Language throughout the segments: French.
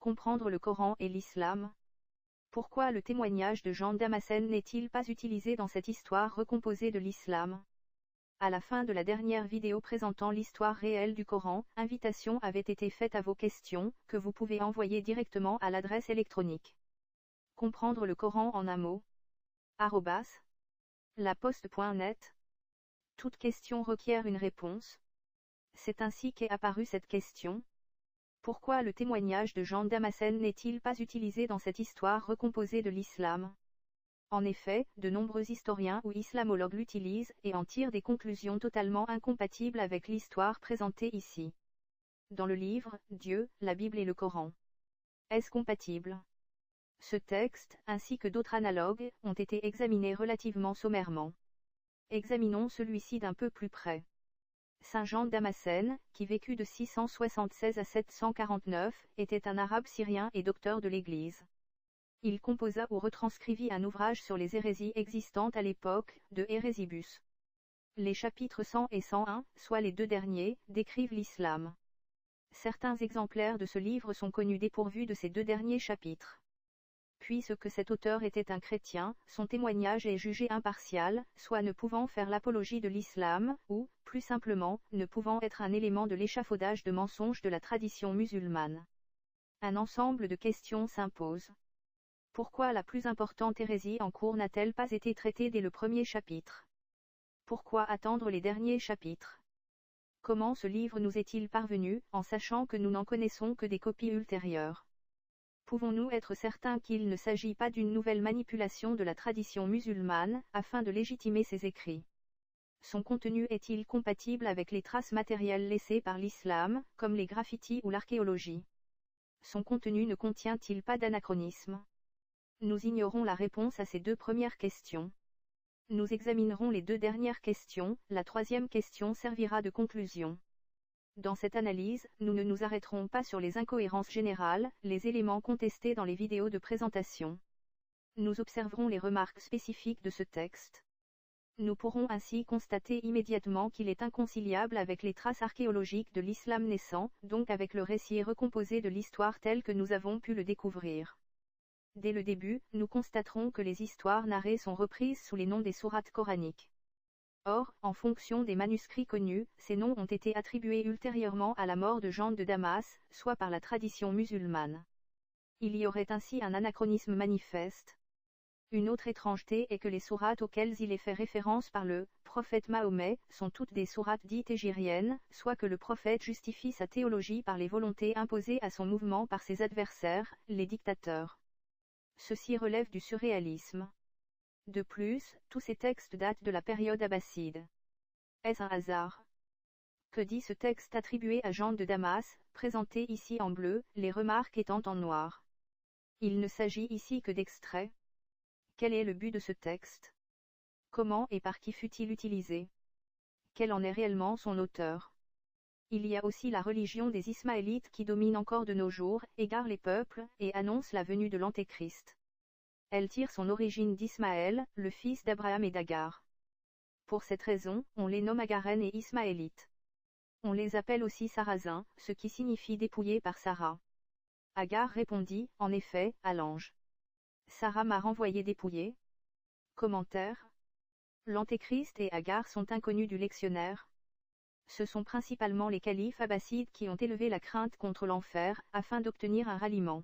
Comprendre le Coran et l'Islam. Pourquoi le témoignage de Jean Damascène n'est-il pas utilisé dans cette histoire recomposée de l'Islam? À la fin de la dernière vidéo présentant l'histoire réelle du Coran, invitation avait été faite à vos questions, que vous pouvez envoyer directement à l'adresse électronique. Comprendre le Coran en un mot. @laposte.net. Toute question requiert une réponse. C'est ainsi qu'est apparue cette question. Pourquoi le témoignage de Jean Damascène n'est-il pas utilisé dans cette histoire recomposée de l'Islam? En effet, de nombreux historiens ou islamologues l'utilisent et en tirent des conclusions totalement incompatibles avec l'histoire présentée ici. Dans le livre, Dieu, la Bible et le Coran. Est-ce compatible? Ce texte, ainsi que d'autres analogues, ont été examinés relativement sommairement. Examinons celui-ci d'un peu plus près. Saint Jean Damascène, qui vécut de 676 à 749, était un arabe syrien et docteur de l'Église. Il composa ou retranscrivit un ouvrage sur les hérésies existantes à l'époque, de Hérésibus. Les chapitres 100 et 101, soit les deux derniers, décrivent l'islam. Certains exemplaires de ce livre sont connus dépourvus de ces deux derniers chapitres. Puisque cet auteur était un chrétien, son témoignage est jugé impartial, soit ne pouvant faire l'apologie de l'islam, ou, plus simplement, ne pouvant être un élément de l'échafaudage de mensonges de la tradition musulmane. Un ensemble de questions s'impose. Pourquoi la plus importante hérésie en cours n'a-t-elle pas été traitée dès le premier chapitre? Pourquoi attendre les derniers chapitres? Comment ce livre nous est-il parvenu, en sachant que nous n'en connaissons que des copies ultérieures? Pouvons-nous être certains qu'il ne s'agit pas d'une nouvelle manipulation de la tradition musulmane, afin de légitimer ses écrits? Son contenu est-il compatible avec les traces matérielles laissées par l'islam, comme les graffitis ou l'archéologie? Son contenu ne contient-il pas d'anachronisme? Nous ignorons la réponse à ces deux premières questions. Nous examinerons les deux dernières questions, la troisième question servira de conclusion. Dans cette analyse, nous ne nous arrêterons pas sur les incohérences générales, les éléments contestés dans les vidéos de présentation. Nous observerons les remarques spécifiques de ce texte. Nous pourrons ainsi constater immédiatement qu'il est inconciliable avec les traces archéologiques de l'islam naissant, donc avec le récit recomposé de l'histoire tel que nous avons pu le découvrir. Dès le début, nous constaterons que les histoires narrées sont reprises sous les noms des sourates coraniques. Or, en fonction des manuscrits connus, ces noms ont été attribués ultérieurement à la mort de Jean de Damas, soit par la tradition musulmane. Il y aurait ainsi un anachronisme manifeste. Une autre étrangeté est que les sourates auxquelles il est fait référence par le prophète Mahomet sont toutes des sourates dites hégiriennes, soit que le prophète justifie sa théologie par les volontés imposées à son mouvement par ses adversaires, les dictateurs. Ceci relève du surréalisme. De plus, tous ces textes datent de la période abbasside. Est-ce un hasard? Que dit ce texte attribué à Jean de Damas, présenté ici en bleu, les remarques étant en noir? Il ne s'agit ici que d'extraits. Quel est le but de ce texte? Comment et par qui fut-il utilisé? Quel en est réellement son auteur? Il y a aussi la religion des Ismaélites qui domine encore de nos jours, égare les peuples, et annonce la venue de l'Antéchrist. Elle tire son origine d'Ismaël, le fils d'Abraham et d'Agar. Pour cette raison, on les nomme Agarènes et Ismaélites. On les appelle aussi Sarrasins, ce qui signifie dépouillés par Sarah. Agar répondit, en effet, à l'ange. Sarah m'a renvoyé dépouillé. Commentaire. L'Antéchrist et Agar sont inconnus du lectionnaire. Ce sont principalement les califes abbassides qui ont élevé la crainte contre l'enfer, afin d'obtenir un ralliement.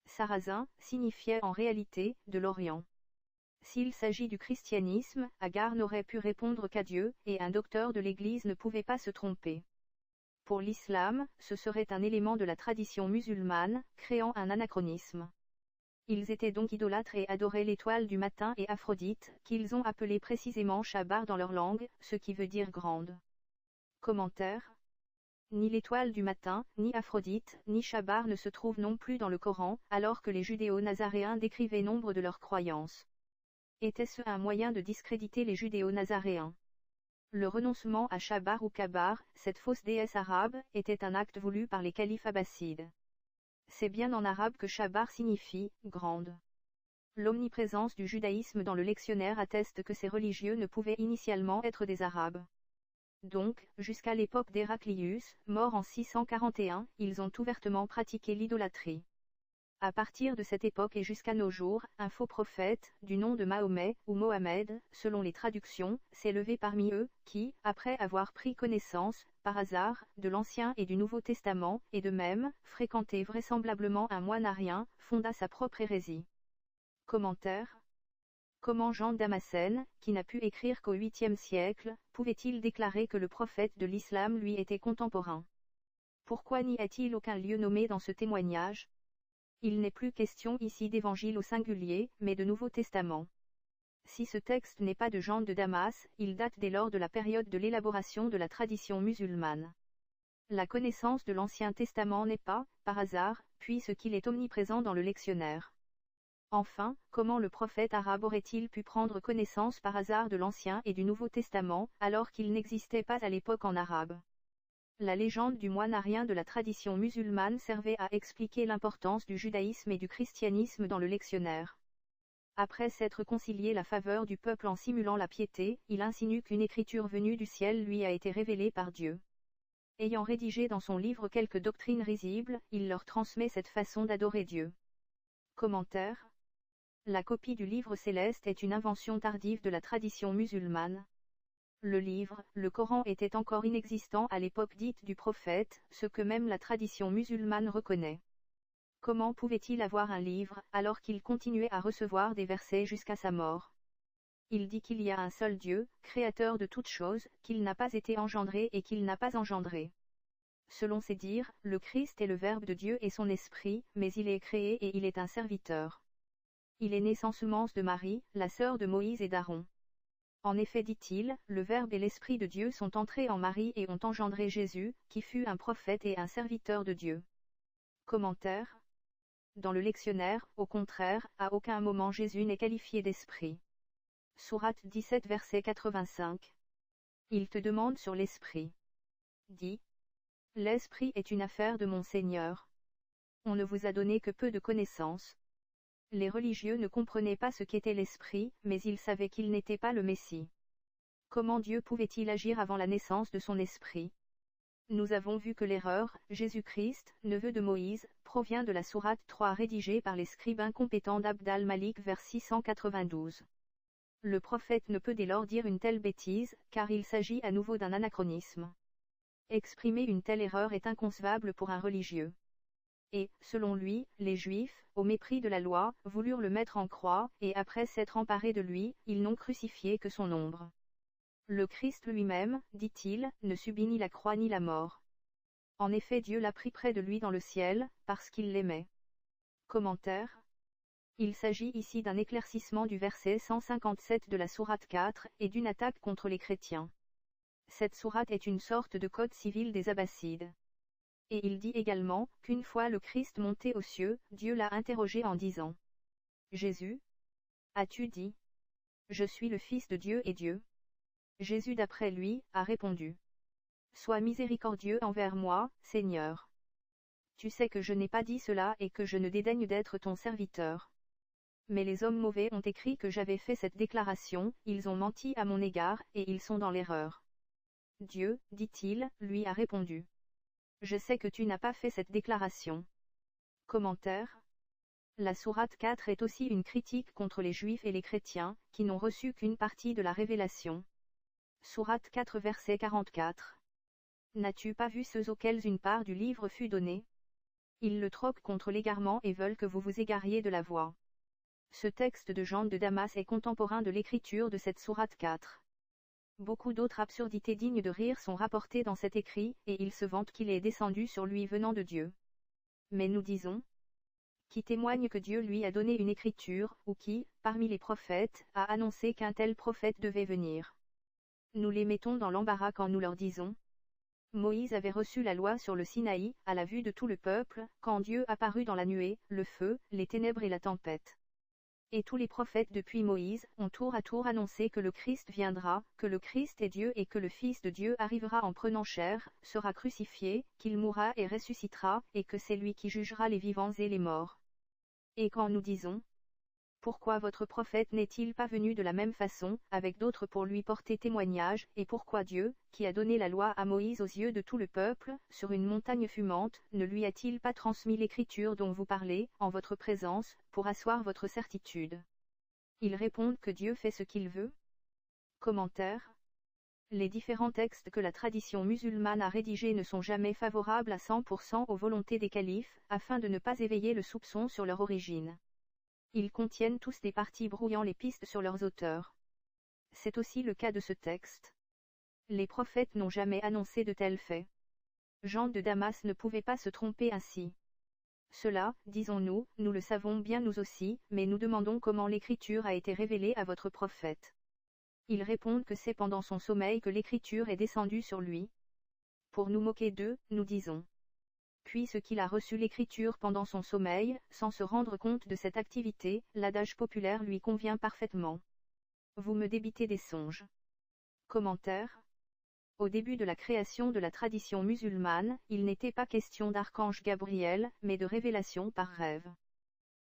Sarrasin signifiait en réalité de l'Orient. S'il s'agit du christianisme, Agar n'aurait pu répondre qu'à Dieu, et un docteur de l'Église ne pouvait pas se tromper. Pour l'islam, ce serait un élément de la tradition musulmane, créant un anachronisme. Ils étaient donc idolâtres et adoraient l'étoile du matin et Aphrodite, qu'ils ont appelée précisément Shabar dans leur langue, ce qui veut dire grande. Commentaire. Ni l'étoile du matin, ni Aphrodite, ni Shabar ne se trouvent non plus dans le Coran, alors que les judéo-nazaréens décrivaient nombre de leurs croyances. Était-ce un moyen de discréditer les judéo-nazaréens? Le renoncement à Shabar ou Kabar, cette fausse déesse arabe, était un acte voulu par les califes abbassides. C'est bien en arabe que Shabar signifie « grande ». L'omniprésence du judaïsme dans le lectionnaire atteste que ces religieux ne pouvaient initialement être des Arabes. Donc, jusqu'à l'époque d'Héraclius, mort en 641, ils ont ouvertement pratiqué l'idolâtrie. À partir de cette époque et jusqu'à nos jours, un faux prophète, du nom de Mahomet, ou Mohammed, selon les traductions, s'est levé parmi eux, qui, après avoir pris connaissance, par hasard, de l'Ancien et du Nouveau Testament, et de même, fréquenté vraisemblablement un moine arien, fonda sa propre hérésie. Commentaire. Comment Jean Damascène, qui n'a pu écrire qu'au 8e siècle, pouvait-il déclarer que le prophète de l'islam lui était contemporain? Pourquoi n'y a-t-il aucun lieu nommé dans ce témoignage? Il n'est plus question ici d'évangile au singulier, mais de Nouveau Testament. Si ce texte n'est pas de Jean de Damas, il date dès lors de la période de l'élaboration de la tradition musulmane. La connaissance de l'Ancien Testament n'est pas, par hasard, puisqu'il est omniprésent dans le lectionnaire. Enfin, comment le prophète arabe aurait-il pu prendre connaissance par hasard de l'Ancien et du Nouveau Testament, alors qu'il n'existait pas à l'époque en arabe? La légende du moine arien de la tradition musulmane servait à expliquer l'importance du judaïsme et du christianisme dans le lectionnaire. Après s'être concilié la faveur du peuple en simulant la piété, il insinue qu'une écriture venue du ciel lui a été révélée par Dieu. Ayant rédigé dans son livre quelques doctrines risibles, il leur transmet cette façon d'adorer Dieu. Commentaire. La copie du livre céleste est une invention tardive de la tradition musulmane. Le livre, le Coran était encore inexistant à l'époque dite du prophète, ce que même la tradition musulmane reconnaît. Comment pouvait-il avoir un livre, alors qu'il continuait à recevoir des versets jusqu'à sa mort? Il dit qu'il y a un seul Dieu, créateur de toutes choses, qu'il n'a pas été engendré et qu'il n'a pas engendré. Selon ses dires, le Christ est le Verbe de Dieu et son esprit, mais il est créé et il est un serviteur. Il est né sans semence de Marie, la sœur de Moïse et d'Aaron. En effet, dit-il, le Verbe et l'Esprit de Dieu sont entrés en Marie et ont engendré Jésus, qui fut un prophète et un serviteur de Dieu. Commentaire. Dans le lectionnaire, au contraire, à aucun moment Jésus n'est qualifié d'esprit. Sourate 17 verset 85. Il te demande sur l'esprit. Dis. L'esprit est une affaire de mon Seigneur. On ne vous a donné que peu de connaissances. Les religieux ne comprenaient pas ce qu'était l'esprit, mais ils savaient qu'il n'était pas le Messie. Comment Dieu pouvait-il agir avant la naissance de son esprit? Nous avons vu que l'erreur, Jésus-Christ, neveu de Moïse, provient de la sourate 3 rédigée par les scribes incompétents d'Abd al-Malik vers 692. Le prophète ne peut dès lors dire une telle bêtise, car il s'agit à nouveau d'un anachronisme. Exprimer une telle erreur est inconcevable pour un religieux. Et, selon lui, les Juifs, au mépris de la loi, voulurent le mettre en croix, et après s'être emparés de lui, ils n'ont crucifié que son ombre. Le Christ lui-même, dit-il, ne subit ni la croix ni la mort. En effet, Dieu l'a pris près de lui dans le ciel, parce qu'il l'aimait. Commentaire. Il s'agit ici d'un éclaircissement du verset 157 de la sourate 4, et d'une attaque contre les chrétiens. Cette sourate est une sorte de code civil des Abbassides. Et il dit également, qu'une fois le Christ monté aux cieux, Dieu l'a interrogé en disant: Jésus, as-tu dit? Je suis le Fils de Dieu et Dieu. Jésus d'après lui, a répondu: Sois miséricordieux envers moi, Seigneur. Tu sais que je n'ai pas dit cela et que je ne dédaigne d'être ton serviteur. Mais les hommes mauvais ont écrit que j'avais fait cette déclaration, ils ont menti à mon égard, et ils sont dans l'erreur. Dieu, dit-il, lui a répondu: Je sais que tu n'as pas fait cette déclaration. Commentaire. La sourate 4 est aussi une critique contre les Juifs et les chrétiens, qui n'ont reçu qu'une partie de la révélation. Sourate 4 verset 44. N'as-tu pas vu ceux auxquels une part du livre fut donnée? Ils le troquent contre l'égarement et veulent que vous vous égariez de la voie. Ce texte de Jean de Damas est contemporain de l'écriture de cette sourate 4. Beaucoup d'autres absurdités dignes de rire sont rapportées dans cet écrit, et il se vante qu'il est descendu sur lui venant de Dieu. Mais nous disons, qui témoigne que Dieu lui a donné une écriture, ou qui, parmi les prophètes, a annoncé qu'un tel prophète devait venir. Nous les mettons dans l'embarras quand nous leur disons: Moïse avait reçu la loi sur le Sinaï, à la vue de tout le peuple, quand Dieu apparut dans la nuée, le feu, les ténèbres et la tempête. Et tous les prophètes depuis Moïse ont tour à tour annoncé que le Christ viendra, que le Christ est Dieu et que le Fils de Dieu arrivera en prenant chair, sera crucifié, qu'il mourra et ressuscitera, et que c'est lui qui jugera les vivants et les morts. Et quand nous disons: Pourquoi votre prophète n'est-il pas venu de la même façon, avec d'autres pour lui porter témoignage, et pourquoi Dieu, qui a donné la loi à Moïse aux yeux de tout le peuple, sur une montagne fumante, ne lui a-t-il pas transmis l'écriture dont vous parlez, en votre présence, pour asseoir votre certitude? Ils répondent que Dieu fait ce qu'il veut. Commentaire. Les différents textes que la tradition musulmane a rédigés ne sont jamais favorables à 100% aux volontés des califes, afin de ne pas éveiller le soupçon sur leur origine. Ils contiennent tous des parties brouillant les pistes sur leurs auteurs. C'est aussi le cas de ce texte. Les prophètes n'ont jamais annoncé de tels faits. Jean de Damas ne pouvait pas se tromper ainsi. Cela, disons-nous, nous le savons bien nous aussi, mais nous demandons comment l'écriture a été révélée à votre prophète. Ils répondent que c'est pendant son sommeil que l'écriture est descendue sur lui. Pour nous moquer d'eux, nous disons. Puisqu'il a reçu l'écriture pendant son sommeil, sans se rendre compte de cette activité, l'adage populaire lui convient parfaitement. Vous me débitez des songes. Commentaire. Au début de la création de la tradition musulmane, il n'était pas question d'archange Gabriel, mais de révélation par rêve.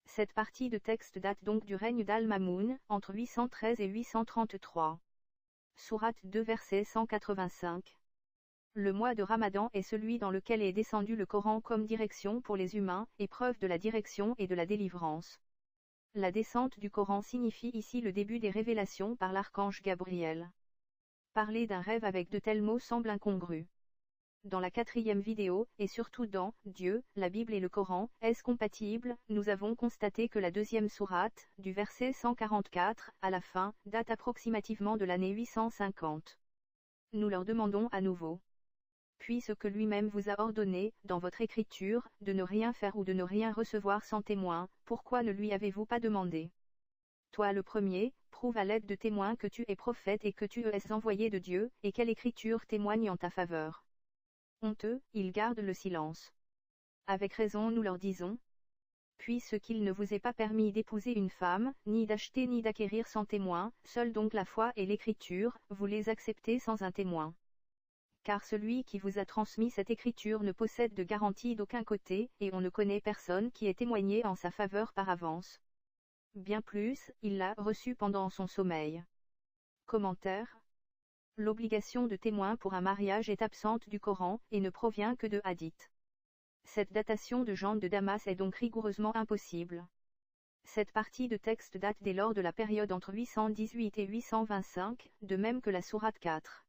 Cette partie de texte date donc du règne d'Al-Mamoun, entre 813 et 833. Sourate 2 verset 185. Le mois de Ramadan est celui dans lequel est descendu le Coran comme direction pour les humains, épreuve de la direction et de la délivrance. La descente du Coran signifie ici le début des révélations par l'archange Gabriel. Parler d'un rêve avec de tels mots semble incongru. Dans la 4e vidéo, et surtout dans « Dieu, la Bible et le Coran, est-ce compatible ?», nous avons constaté que la 2e sourate, du verset 144, à la fin, date approximativement de l'année 850. Nous leur demandons à nouveau. Puisque lui-même vous a ordonné, dans votre écriture, de ne rien faire ou de ne rien recevoir sans témoin, pourquoi ne lui avez-vous pas demandé? Toi le premier, prouve à l'aide de témoins que tu es prophète et que tu es envoyé de Dieu, et quelle écriture témoigne en ta faveur? Honteux, ils gardent le silence. Avec raison nous leur disons. Puisqu'il ne vous est pas permis d'épouser une femme, ni d'acheter ni d'acquérir sans témoin, seule donc la foi et l'écriture, vous les acceptez sans un témoin. Car celui qui vous a transmis cette écriture ne possède de garantie d'aucun côté, et on ne connaît personne qui ait témoigné en sa faveur par avance. Bien plus, il l'a reçu pendant son sommeil. Commentaire. L'obligation de témoin pour un mariage est absente du Coran, et ne provient que de hadiths. Cette datation de Jean de Damas est donc rigoureusement impossible. Cette partie de texte date dès lors de la période entre 818 et 825, de même que la sourate 4.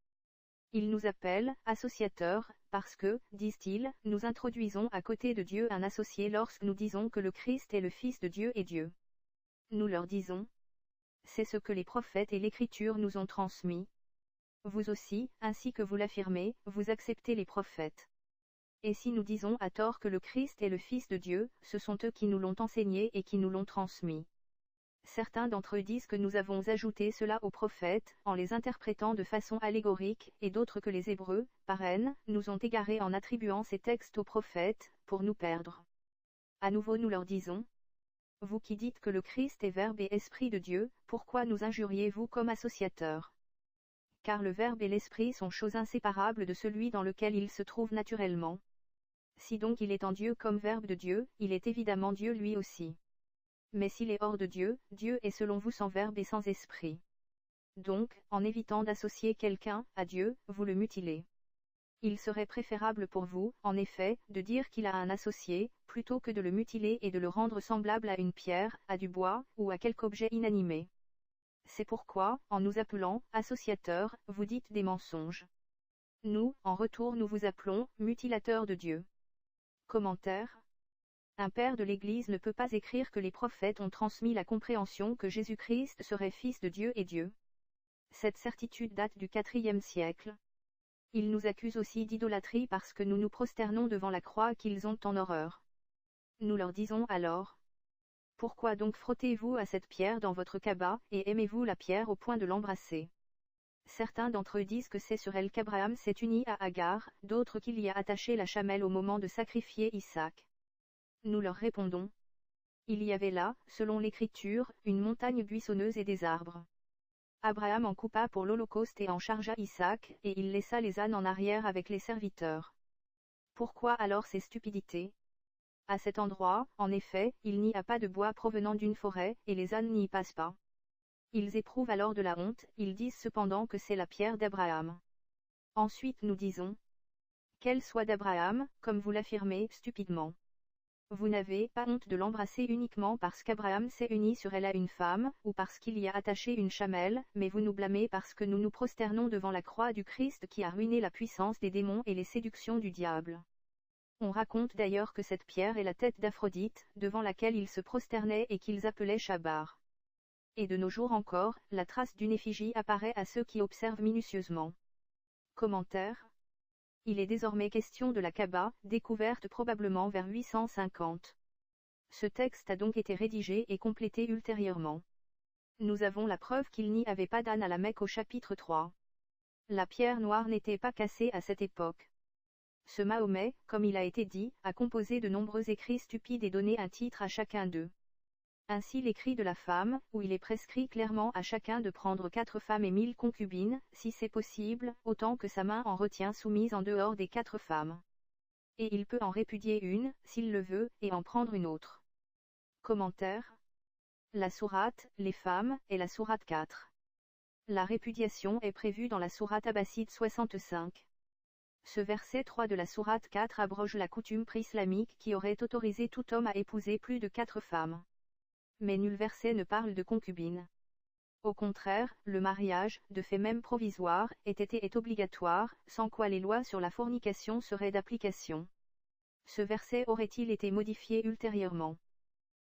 Ils nous appellent « associateurs », parce que, disent-ils, nous introduisons à côté de Dieu un associé lorsque nous disons que le Christ est le Fils de Dieu et Dieu. Nous leur disons. C'est ce que les prophètes et l'Écriture nous ont transmis. Vous aussi, ainsi que vous l'affirmez, vous acceptez les prophètes. Et si nous disons à tort que le Christ est le Fils de Dieu, ce sont eux qui nous l'ont enseigné et qui nous l'ont transmis. Certains d'entre eux disent que nous avons ajouté cela aux prophètes, en les interprétant de façon allégorique, et d'autres que les Hébreux, par haine, nous ont égarés en attribuant ces textes aux prophètes, pour nous perdre. À nouveau nous leur disons. Vous qui dites que le Christ est Verbe et Esprit de Dieu, pourquoi nous injuriez-vous comme associateurs? Car le Verbe et l'Esprit sont choses inséparables de celui dans lequel il se trouve naturellement. Si donc il est en Dieu comme Verbe de Dieu, il est évidemment Dieu lui aussi. Mais s'il est hors de Dieu, Dieu est selon vous sans verbe et sans esprit. Donc, en évitant d'associer quelqu'un à Dieu, vous le mutilez. Il serait préférable pour vous, en effet, de dire qu'il a un associé, plutôt que de le mutiler et de le rendre semblable à une pierre, à du bois, ou à quelque objet inanimé. C'est pourquoi, en nous appelant associateurs, vous dites des mensonges. Nous, en retour, nous vous appelons mutilateurs de Dieu. Commentaire. Un père de l'Église ne peut pas écrire que les prophètes ont transmis la compréhension que Jésus-Christ serait Fils de Dieu et Dieu. Cette certitude date du IVe siècle. Ils nous accusent aussi d'idolâtrie parce que nous nous prosternons devant la croix qu'ils ont en horreur. Nous leur disons alors. Pourquoi donc frottez-vous à cette pierre dans votre cabas, et aimez-vous la pierre au point de l'embrasser? Certains d'entre eux disent que c'est sur elle qu'Abraham s'est uni à Agar, d'autres qu'il y a attaché la chamelle au moment de sacrifier Isaac. Nous leur répondons. Il y avait là, selon l'Écriture, une montagne buissonneuse et des arbres. Abraham en coupa pour l'Holocauste et en chargea Isaac, et il laissa les ânes en arrière avec les serviteurs. Pourquoi alors ces stupidités? À cet endroit, en effet, il n'y a pas de bois provenant d'une forêt, et les ânes n'y passent pas. Ils éprouvent alors de la honte, ils disent cependant que c'est la pierre d'Abraham. Ensuite nous disons, qu'elle soit d'Abraham, comme vous l'affirmez stupidement. Vous n'avez pas honte de l'embrasser uniquement parce qu'Abraham s'est uni sur elle à une femme, ou parce qu'il y a attaché une chamelle, mais vous nous blâmez parce que nous nous prosternons devant la croix du Christ qui a ruiné la puissance des démons et les séductions du diable. On raconte d'ailleurs que cette pierre est la tête d'Aphrodite, devant laquelle ils se prosternaient et qu'ils appelaient Chabar. Et de nos jours encore, la trace d'une effigie apparaît à ceux qui observent minutieusement. Commentaire. Il est désormais question de la Kaaba, découverte probablement vers 850. Ce texte a donc été rédigé et complété ultérieurement. Nous avons la preuve qu'il n'y avait pas d'âne à la Mecque au chapitre 3. La pierre noire n'était pas cassée à cette époque. Ce Mahomet, comme il a été dit, a composé de nombreux écrits stupides et donné un titre à chacun d'eux. Ainsi l'écrit de la femme, où il est prescrit clairement à chacun de prendre 4 femmes et 1000 concubines, si c'est possible, autant que sa main en retient soumise en dehors des 4 femmes. Et il peut en répudier une, s'il le veut, et en prendre une autre. Commentaire. La sourate, les femmes, est la sourate 4. La répudiation est prévue dans la sourate abbasside 65. Ce verset 3 de la sourate 4 abroge la coutume pré-islamique qui aurait autorisé tout homme à épouser plus de 4 femmes. Mais nul verset ne parle de concubine. Au contraire, le mariage, de fait même provisoire, est obligatoire, sans quoi les lois sur la fornication seraient d'application. Ce verset aurait-il été modifié ultérieurement?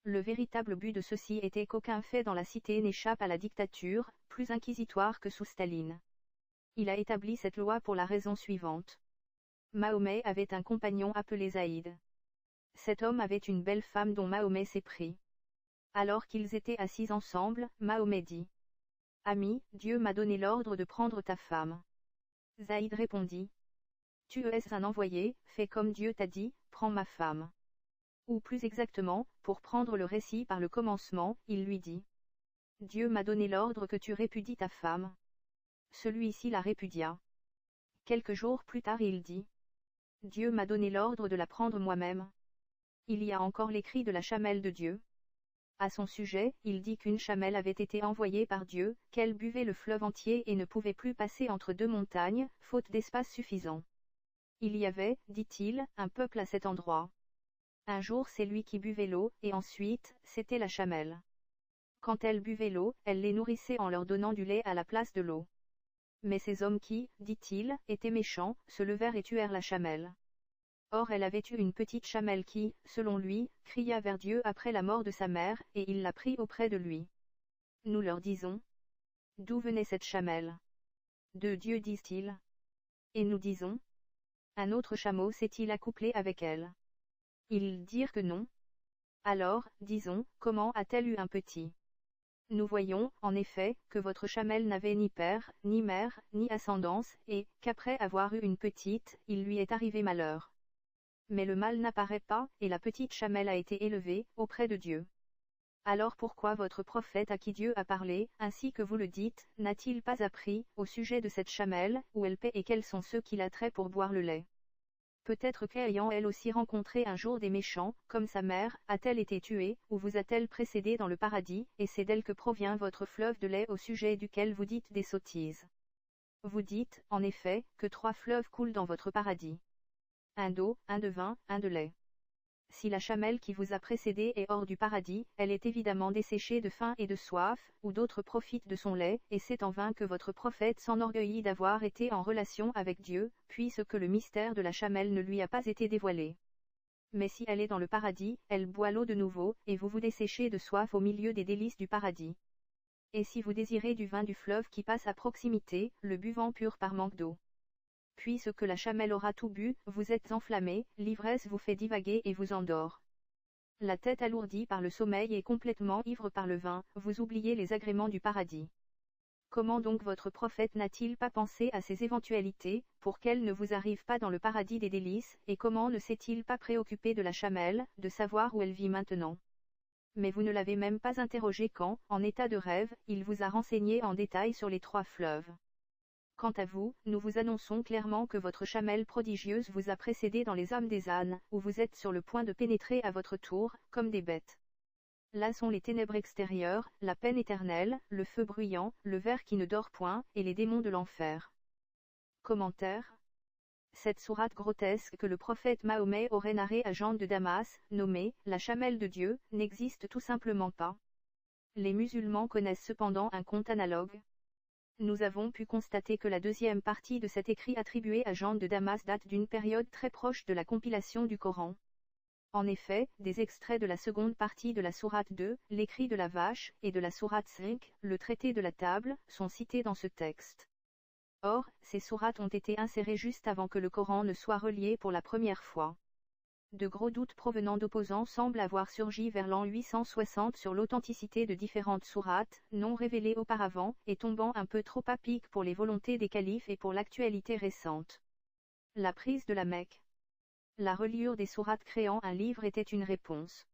Le véritable but de ceci était qu'aucun fait dans la cité n'échappe à la dictature, plus inquisitoire que sous Staline. Il a établi cette loi pour la raison suivante. Mahomet avait un compagnon appelé Zaïd. Cet homme avait une belle femme dont Mahomet s'est pris. Alors qu'ils étaient assis ensemble, Mahomet dit: Ami, Dieu m'a donné l'ordre de prendre ta femme. Zaïd répondit: Tu es un envoyé, fais comme Dieu t'a dit, prends ma femme. Ou plus exactement, pour prendre le récit par le commencement, il lui dit: Dieu m'a donné l'ordre que tu répudies ta femme. Celui-ci la répudia. Quelques jours plus tard il dit: Dieu m'a donné l'ordre de la prendre moi-même. Il y a encore l'écrit de la chamelle de Dieu. À son sujet, il dit qu'une chamelle avait été envoyée par Dieu, qu'elle buvait le fleuve entier et ne pouvait plus passer entre 2 montagnes, faute d'espace suffisant. Il y avait, dit-il, un peuple à cet endroit. Un jour c'est lui qui buvait l'eau, et ensuite, c'était la chamelle. Quand elle buvait l'eau, elle les nourrissait en leur donnant du lait à la place de l'eau. Mais ces hommes qui, dit-il, étaient méchants, se levèrent et tuèrent la chamelle. Or elle avait eu une petite chamelle qui, selon lui, cria vers Dieu après la mort de sa mère, et il la prit auprès de lui. Nous leur disons: D'où venait cette chamelle? De Dieu, disent-ils. Et nous disons: Un autre chameau s'est-il accouplé avec elle? Ils dirent que non. Alors, disons, comment a-t-elle eu un petit? Nous voyons, en effet, que votre chamelle n'avait ni père, ni mère, ni ascendance, et, qu'après avoir eu une petite, il lui est arrivé malheur. Mais le mal n'apparaît pas, et la petite chamelle a été élevée, auprès de Dieu. Alors pourquoi votre prophète à qui Dieu a parlé, ainsi que vous le dites, n'a-t-il pas appris, au sujet de cette chamelle, où elle paît et quels sont ceux qui la traitent pour boire le lait? Peut-être qu'ayant elle aussi rencontré un jour des méchants, comme sa mère, a-t-elle été tuée, ou vous a-t-elle précédé dans le paradis, et c'est d'elle que provient votre fleuve de lait au sujet duquel vous dites des sottises. Vous dites, en effet, que 3 fleuves coulent dans votre paradis. Un d'eau, un de vin, un de lait. Si la chamelle qui vous a précédé est hors du paradis, elle est évidemment desséchée de faim et de soif, ou d'autres profitent de son lait, et c'est en vain que votre prophète s'enorgueillit d'avoir été en relation avec Dieu, puisque le mystère de la chamelle ne lui a pas été dévoilé. Mais si elle est dans le paradis, elle boit l'eau de nouveau, et vous vous desséchez de soif au milieu des délices du paradis. Et si vous désirez du vin du fleuve qui passe à proximité, le buvant pur par manque d'eau. Puisque la chamelle aura tout bu, vous êtes enflammé, l'ivresse vous fait divaguer et vous endort. La tête alourdie par le sommeil et complètement ivre par le vin, vous oubliez les agréments du paradis. Comment donc votre prophète n'a-t-il pas pensé à ces éventualités, pour qu'elles ne vous arrivent pas dans le paradis des délices, et comment ne s'est-il pas préoccupé de la chamelle, de savoir où elle vit maintenant? Mais vous ne l'avez même pas interrogé quand, en état de rêve, il vous a renseigné en détail sur les 3 fleuves. Quant à vous, nous vous annonçons clairement que votre chamelle prodigieuse vous a précédé dans les âmes des ânes, où vous êtes sur le point de pénétrer à votre tour, comme des bêtes. Là sont les ténèbres extérieures, la peine éternelle, le feu bruyant, le ver qui ne dort point, et les démons de l'enfer. Commentaire. Cette sourate grotesque que le prophète Mahomet aurait narrée à Jean de Damas, nommée « la chamelle de Dieu », n'existe tout simplement pas. Les musulmans connaissent cependant un conte analogue. Nous avons pu constater que la deuxième partie de cet écrit attribué à Jean de Damas date d'une période très proche de la compilation du Coran. En effet, des extraits de la seconde partie de la sourate 2, l'écrit de la vache, et de la sourate 5, le traité de la table, sont cités dans ce texte. Or, ces sourates ont été insérées juste avant que le Coran ne soit relié pour la première fois. De gros doutes provenant d'opposants semblent avoir surgi vers l'an 860 sur l'authenticité de différentes sourates, non révélées auparavant, et tombant un peu trop à pic pour les volontés des califes et pour l'actualité récente. La prise de la Mecque. La reliure des sourates créant un livre était une réponse.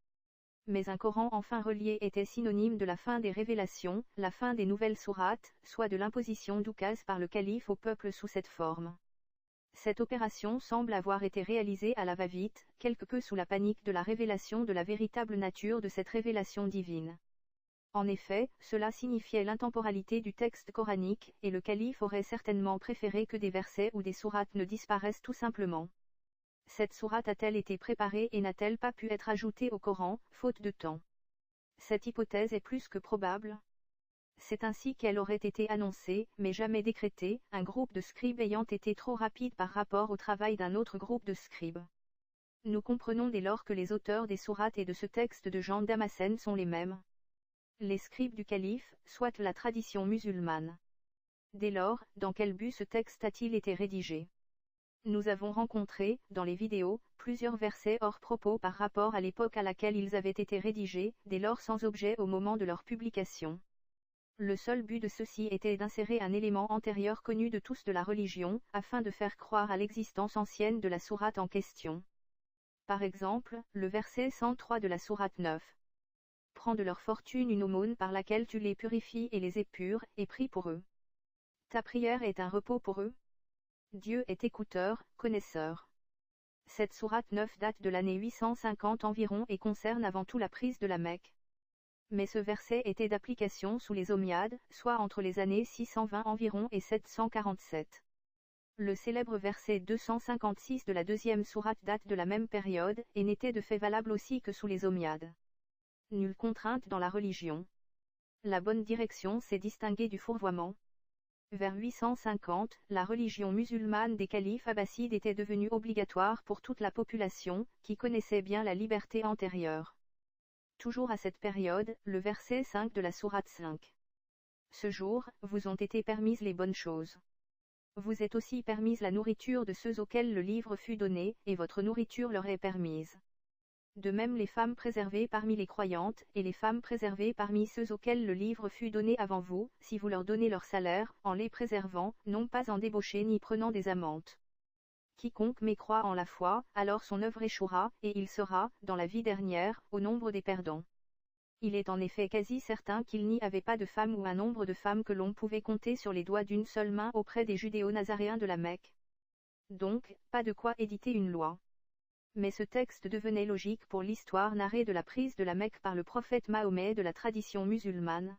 Mais un Coran enfin relié était synonyme de la fin des révélations, la fin des nouvelles sourates, soit de l'imposition d'oukaz par le calife au peuple sous cette forme. Cette opération semble avoir été réalisée à la va-vite, quelque peu sous la panique de la révélation de la véritable nature de cette révélation divine. En effet, cela signifiait l'intemporalité du texte coranique, et le calife aurait certainement préféré que des versets ou des sourates ne disparaissent tout simplement. Cette sourate a-t-elle été préparée et n'a-t-elle pas pu être ajoutée au Coran, faute de temps? Cette hypothèse est plus que probable. C'est ainsi qu'elle aurait été annoncée, mais jamais décrétée, un groupe de scribes ayant été trop rapide par rapport au travail d'un autre groupe de scribes. Nous comprenons dès lors que les auteurs des sourates et de ce texte de Jean Damascène sont les mêmes. Les scribes du calife, soit la tradition musulmane. Dès lors, dans quel but ce texte a-t-il été rédigé? Nous avons rencontré, dans les vidéos, plusieurs versets hors propos par rapport à l'époque à laquelle ils avaient été rédigés, dès lors sans objet au moment de leur publication. Le seul but de ceci était d'insérer un élément antérieur connu de tous de la religion, afin de faire croire à l'existence ancienne de la sourate en question. Par exemple, le verset 103 de la sourate 9. Prends de leur fortune une aumône par laquelle tu les purifies et les épures, et prie pour eux. Ta prière est un repos pour eux. Dieu est écouteur, connaisseur. Cette sourate 9 date de l'année 850 environ et concerne avant tout la prise de la Mecque. Mais ce verset était d'application sous les Omeyyades, soit entre les années 620 environ et 747. Le célèbre verset 256 de la deuxième sourate date de la même période, et n'était de fait valable aussi que sous les Omeyyades. Nulle contrainte dans la religion. La bonne direction s'est distinguée du fourvoiement. Vers 850, la religion musulmane des califes abbassides était devenue obligatoire pour toute la population, qui connaissait bien la liberté antérieure. Toujours à cette période, le verset 5 de la sourate 5. Ce jour, vous ont été permises les bonnes choses. Vous êtes aussi permise la nourriture de ceux auxquels le livre fut donné, et votre nourriture leur est permise. De même les femmes préservées parmi les croyantes, et les femmes préservées parmi ceux auxquels le livre fut donné avant vous, si vous leur donnez leur salaire, en les préservant, non pas en débauché ni prenant des amantes. Quiconque mécroit en la foi, alors son œuvre échouera, et il sera, dans la vie dernière, au nombre des perdants. Il est en effet quasi certain qu'il n'y avait pas de femmes ou un nombre de femmes que l'on pouvait compter sur les doigts d'une seule main auprès des judéo-nazaréens de la Mecque. Donc, pas de quoi éditer une loi. Mais ce texte devenait logique pour l'histoire narrée de la prise de la Mecque par le prophète Mahomet de la tradition musulmane.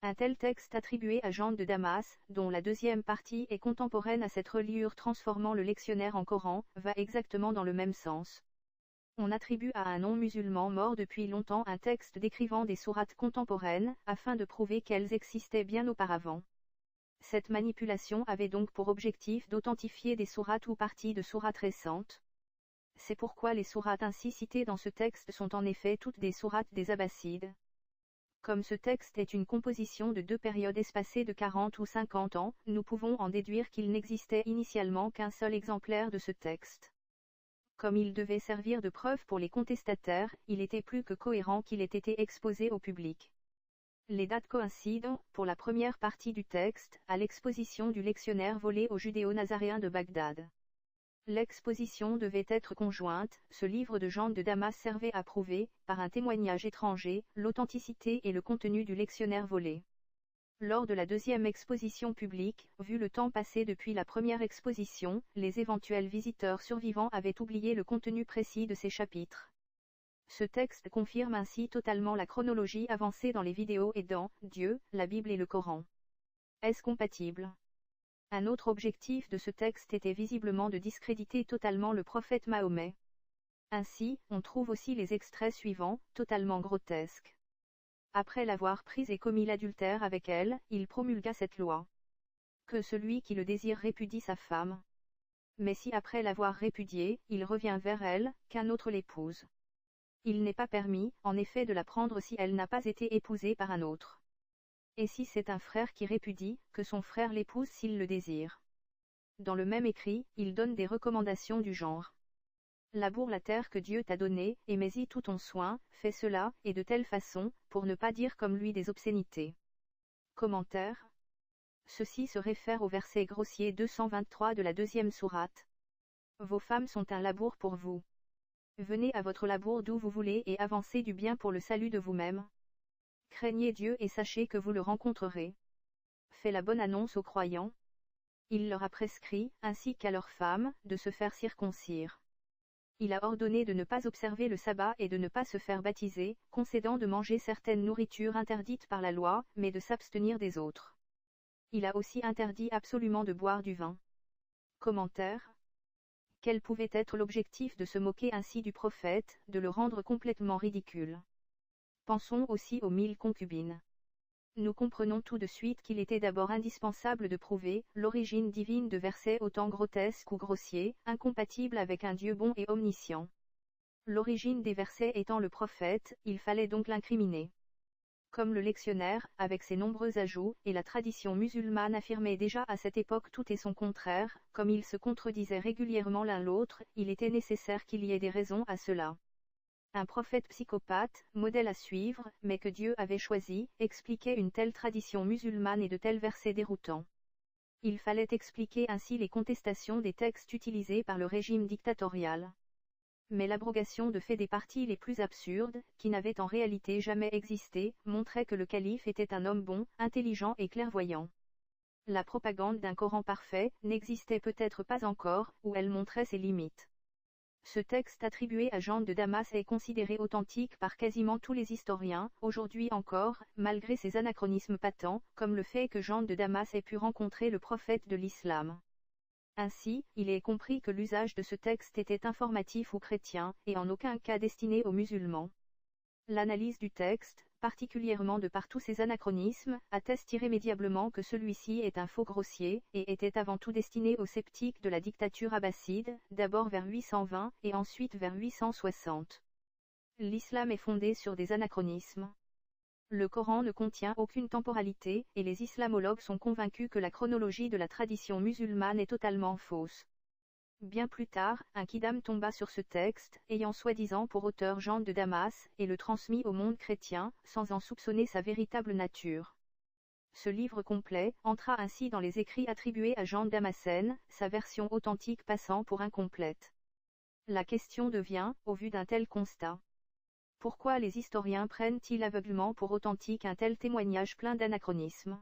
Un tel texte attribué à Jean de Damas, dont la deuxième partie est contemporaine à cette reliure transformant le lectionnaire en Coran, va exactement dans le même sens. On attribue à un non-musulman mort depuis longtemps un texte décrivant des sourates contemporaines, afin de prouver qu'elles existaient bien auparavant. Cette manipulation avait donc pour objectif d'authentifier des sourates ou parties de sourates récentes. C'est pourquoi les sourates ainsi citées dans ce texte sont en effet toutes des sourates des Abbassides. Comme ce texte est une composition de deux périodes espacées de 40 ou 50 ans, nous pouvons en déduire qu'il n'existait initialement qu'un seul exemplaire de ce texte. Comme il devait servir de preuve pour les contestataires, il était plus que cohérent qu'il ait été exposé au public. Les dates coïncident, pour la première partie du texte, à l'exposition du lectionnaire volé aux judéo-nazaréens de Bagdad. L'exposition devait être conjointe, ce livre de Jean de Damas servait à prouver, par un témoignage étranger, l'authenticité et le contenu du lectionnaire volé. Lors de la deuxième exposition publique, vu le temps passé depuis la première exposition, les éventuels visiteurs survivants avaient oublié le contenu précis de ces chapitres. Ce texte confirme ainsi totalement la chronologie avancée dans les vidéos et dans Dieu, la Bible et le Coran. Est-ce compatible? Un autre objectif de ce texte était visiblement de discréditer totalement le prophète Mahomet. Ainsi, on trouve aussi les extraits suivants, totalement grotesques. Après l'avoir prise et commis l'adultère avec elle, il promulgua cette loi. Que celui qui le désire répudie sa femme. Mais si après l'avoir répudiée, il revient vers elle, qu'un autre l'épouse. Il n'est pas permis, en effet, de la prendre si elle n'a pas été épousée par un autre. Et si c'est un frère qui répudie, que son frère l'épouse s'il le désire. Dans le même écrit, il donne des recommandations du genre. Laboure la terre que Dieu t'a donnée, et mets-y tout ton soin, fais cela, et de telle façon, pour ne pas dire comme lui des obscénités. Commentaire. Ceci se réfère au verset grossier 223 de la deuxième sourate. Vos femmes sont un labour pour vous. Venez à votre labour d'où vous voulez et avancez du bien pour le salut de vous-même. Craignez Dieu et sachez que vous le rencontrerez. Fait la bonne annonce aux croyants. Il leur a prescrit, ainsi qu'à leurs femmes, de se faire circoncire. Il a ordonné de ne pas observer le sabbat et de ne pas se faire baptiser, concédant de manger certaines nourritures interdites par la loi, mais de s'abstenir des autres. Il a aussi interdit absolument de boire du vin. Commentaire. Quel pouvait être l'objectif de se moquer ainsi du prophète, de le rendre complètement ridicule? Pensons aussi aux 1000 concubines. Nous comprenons tout de suite qu'il était d'abord indispensable de prouver l'origine divine de versets autant grotesques ou grossiers, incompatibles avec un Dieu bon et omniscient. L'origine des versets étant le prophète, il fallait donc l'incriminer. Comme le lectionnaire, avec ses nombreux ajouts, et la tradition musulmane affirmait déjà à cette époque tout et son contraire, comme ils se contredisaient régulièrement l'un l'autre, il était nécessaire qu'il y ait des raisons à cela. Un prophète psychopathe, modèle à suivre, mais que Dieu avait choisi, expliquait une telle tradition musulmane et de tels versets déroutants. Il fallait expliquer ainsi les contestations des textes utilisés par le régime dictatorial. Mais l'abrogation de faits des parties les plus absurdes, qui n'avaient en réalité jamais existé, montrait que le calife était un homme bon, intelligent et clairvoyant. La propagande d'un Coran parfait n'existait peut-être pas encore, ou elle montrait ses limites. Ce texte attribué à Jean de Damas est considéré authentique par quasiment tous les historiens, aujourd'hui encore, malgré ses anachronismes patents, comme le fait que Jean de Damas ait pu rencontrer le prophète de l'islam. Ainsi, il est compris que l'usage de ce texte était informatif ou chrétien, et en aucun cas destiné aux musulmans. L'analyse du texte, particulièrement de par tous ses anachronismes, atteste irrémédiablement que celui-ci est un faux grossier, et était avant tout destiné aux sceptiques de la dictature abbasside, d'abord vers 820, et ensuite vers 860. L'islam est fondé sur des anachronismes. Le Coran ne contient aucune temporalité, et les islamologues sont convaincus que la chronologie de la tradition musulmane est totalement fausse. Bien plus tard, un Quidam tomba sur ce texte, ayant soi-disant pour auteur Jean de Damas, et le transmit au monde chrétien, sans en soupçonner sa véritable nature. Ce livre complet entra ainsi dans les écrits attribués à Jean Damascène, sa version authentique passant pour incomplète. La question devient, au vu d'un tel constat, pourquoi les historiens prennent-ils aveuglement pour authentique un tel témoignage plein d'anachronismes?